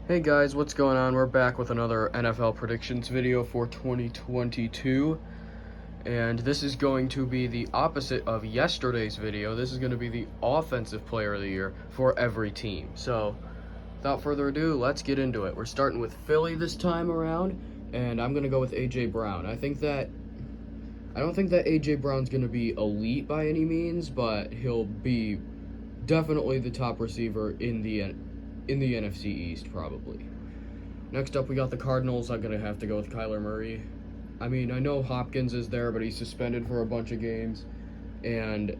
Hey guys, what's going on? We're back with another NFL predictions video for 2022, and this is going to be the opposite of yesterday's video. This is going to be the offensive player of the year for every team. So, without further ado, let's get into it. We're starting with Philly this time around, and I'm going to go with A.J. Brown. I don't think that A.J. Brown's going to be elite by any means, but he'll be definitely the top receiver in the NFC East, probably. Next up, we got the Cardinals. I'm going to have to go with Kyler Murray. I mean, I know Hopkins is there, but he's suspended for a bunch of games. And,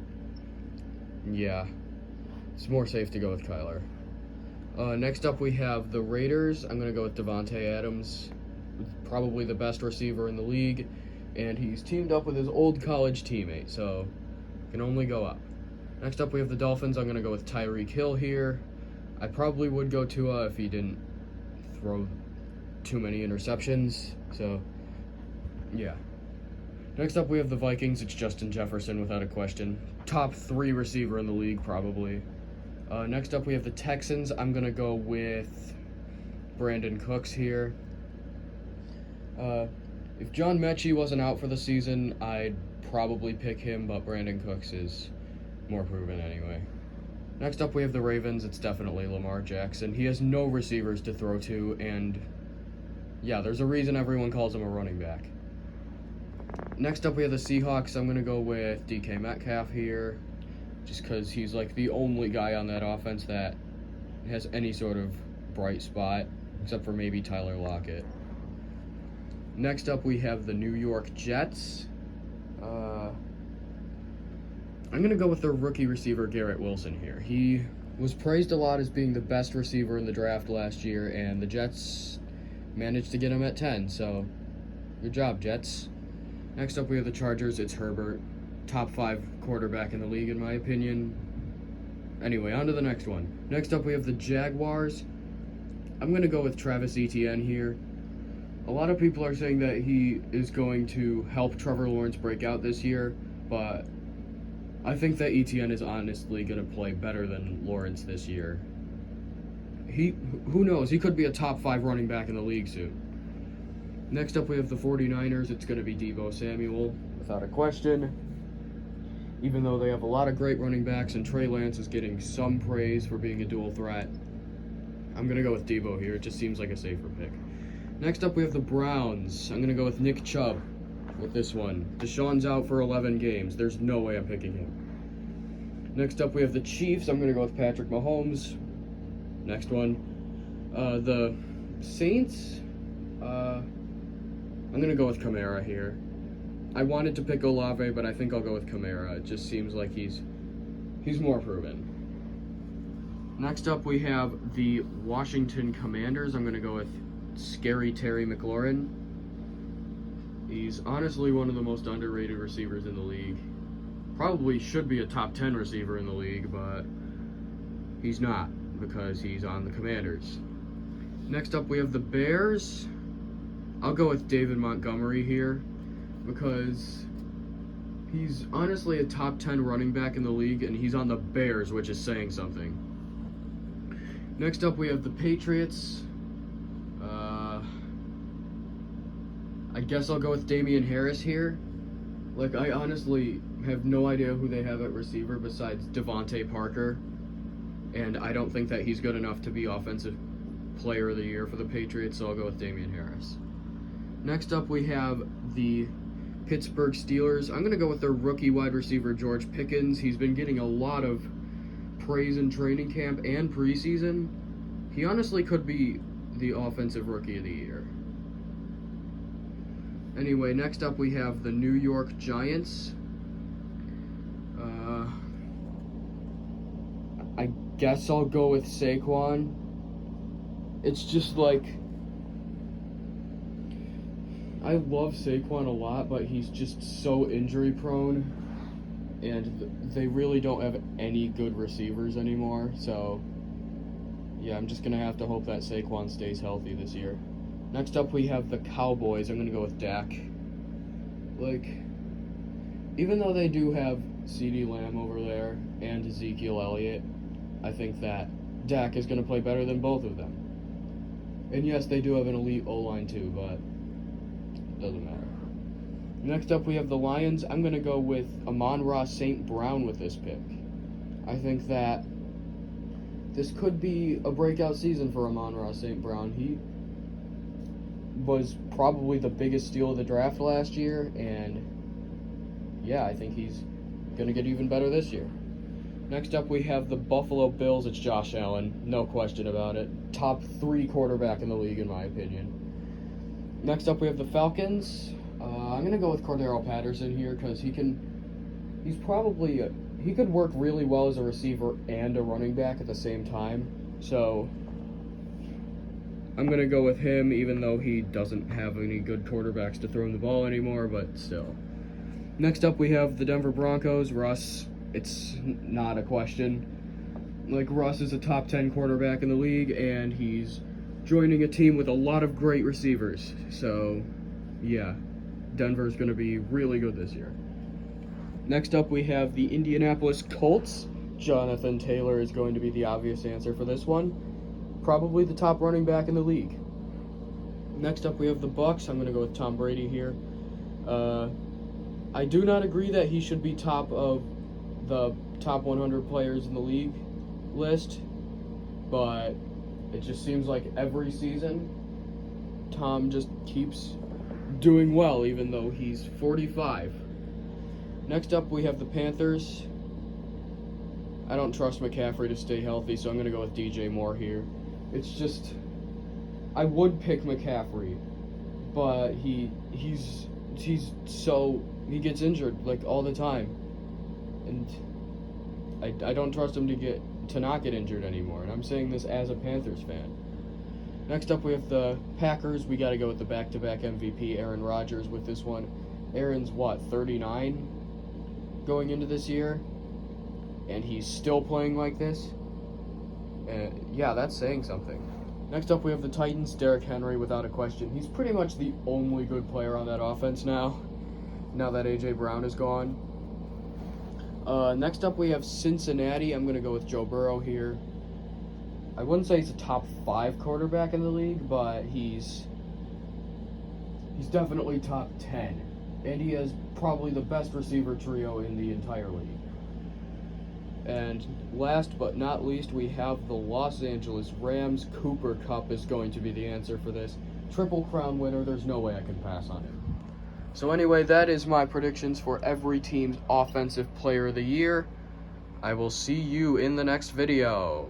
yeah, it's more safe to go with Kyler. Next up, we have the Raiders. I'm going to go with Davante Adams, probably the best receiver in the league. And he's teamed up with his old college teammate, so can only go up. Next up, we have the Dolphins. I'm going to go with Tyreek Hill here. I probably would go Tua if he didn't throw too many interceptions. So, yeah. Next up, we have the Vikings. It's Justin Jefferson without a question. Top 3 receiver in the league, probably. Next up, we have the Texans. I'm going to go with Brandon Cooks here. If John Mechie wasn't out for the season, I'd probably pick him, but Brandon Cooks is more proven anyway. Next up, we have the Ravens. It's definitely Lamar Jackson. He has no receivers to throw to, and yeah, there's a reason everyone calls him a running back. Next up, we have the Seahawks. I'm going to go with DK Metcalf here, just because he's like the only guy on that offense that has any sort of bright spot, except for maybe Tyler Lockett. Next up, we have the New York Jets. I'm going to go with their rookie receiver, Garrett Wilson, here. He was praised a lot as being the best receiver in the draft last year, and the Jets managed to get him at 10, so good job, Jets. Next up, we have the Chargers. It's Herbert, top 5 quarterback in the league, in my opinion. Anyway, on to the next one. Next up, we have the Jaguars. I'm going to go with Travis Etienne here. A lot of people are saying that he is going to help Trevor Lawrence break out this year, but I think that Etienne is honestly going to play better than Lawrence this year. Who knows? He could be a top 5 running back in the league soon. Next up, we have the 49ers. It's going to be Deebo Samuel, without a question. Even though they have a lot of great running backs and Trey Lance is getting some praise for being a dual threat, I'm going to go with Deebo here. It just seems like a safer pick. Next up, we have the Browns. I'm going to go with Nick Chubb with this one. Deshaun's out for 11 games. There's no way I'm picking him. Next up, we have the Chiefs. I'm going to go with Patrick Mahomes. Next one. The Saints. I'm going to go with Kamara here. I wanted to pick Olave, but I think I'll go with Kamara. It just seems like he's more proven. Next up, we have the Washington Commanders. I'm going to go with Scary Terry McLaurin. He's honestly one of the most underrated receivers in the league. Probably should be a top 10 receiver in the league, but he's not because he's on the Commanders. Next up, we have the Bears. I'll go with David Montgomery here because he's honestly a top 10 running back in the league, and he's on the Bears, which is saying something. Next up, we have the Patriots. I guess I'll go with Damian Harris here. Like, I honestly have no idea who they have at receiver besides Devontae Parker, and I don't think that he's good enough to be offensive player of the year for the Patriots, so I'll go with Damian Harris. Next up, we have the Pittsburgh Steelers. I'm going to go with their rookie wide receiver, George Pickens. He's been getting a lot of praise in training camp and preseason. He honestly could be the offensive rookie of the year. Anyway, next up we have the New York Giants. I guess I'll go with Saquon. It's just like, I love Saquon a lot, but he's just so injury prone, and they really don't have any good receivers anymore, so yeah, I'm just going to have to hope that Saquon stays healthy this year. Next up, we have the Cowboys. I'm going to go with Dak. Like, even though they do have CeeDee Lamb over there and Ezekiel Elliott, I think that Dak is going to play better than both of them. And yes, they do have an elite O-line too, but doesn't matter. Next up, we have the Lions. I'm going to go with Amon-Ra St. Brown with this pick. I think that this could be a breakout season for Amon-Ra St. Brown. He was probably the biggest steal of the draft last year, and yeah, I think he's going to get even better this year. Next up, we have the Buffalo Bills. It's Josh Allen, no question about it. Top 3 quarterback in the league, in my opinion. Next up, we have the Falcons. I'm going to go with Cordero Patterson here because he could work really well as a receiver and a running back at the same time. So I'm going to go with him, even though he doesn't have any good quarterbacks to throw him the ball anymore, but still. Next up, we have the Denver Broncos. Russ, it's not a question. Like, Russ is a top 10 quarterback in the league, and he's joining a team with a lot of great receivers. So, yeah, Denver's going to be really good this year. Next up, we have the Indianapolis Colts. Jonathan Taylor is going to be the obvious answer for this one. Probably the top running back in the league. Next up, we have the Bucs. I'm going to go with Tom Brady here. I do not agree that he should be top of the top 100 players in the league list, but it just seems like every season Tom just keeps doing well, even though he's 45. Next up, we have the Panthers. I don't trust McCaffrey to stay healthy, so I'm going to go with DJ Moore here. It's just, I would pick McCaffrey, but he gets injured like all the time, and I don't trust him to not get injured anymore. And I'm saying this as a Panthers fan. Next up, we have the Packers. We got to go with the back-to-back MVP, Aaron Rodgers, with this one. Aaron's 39 going into this year, and he's still playing like this. Yeah, that's saying something. Next up, we have the Titans. Derrick Henry, without a question. He's pretty much the only good player on that offense now that A.J. Brown is gone. Next up, we have Cincinnati. I'm going to go with Joe Burrow here. I wouldn't say he's a top 5 quarterback in the league, but he's definitely top 10. And he has probably the best receiver trio in the entire league. And last but not least, we have the Los Angeles Rams. Cooper Kupp is going to be the answer for this. Triple Crown winner. There's no way I can pass on him. So anyway, that is my predictions for every team's offensive player of the year. I will see you in the next video.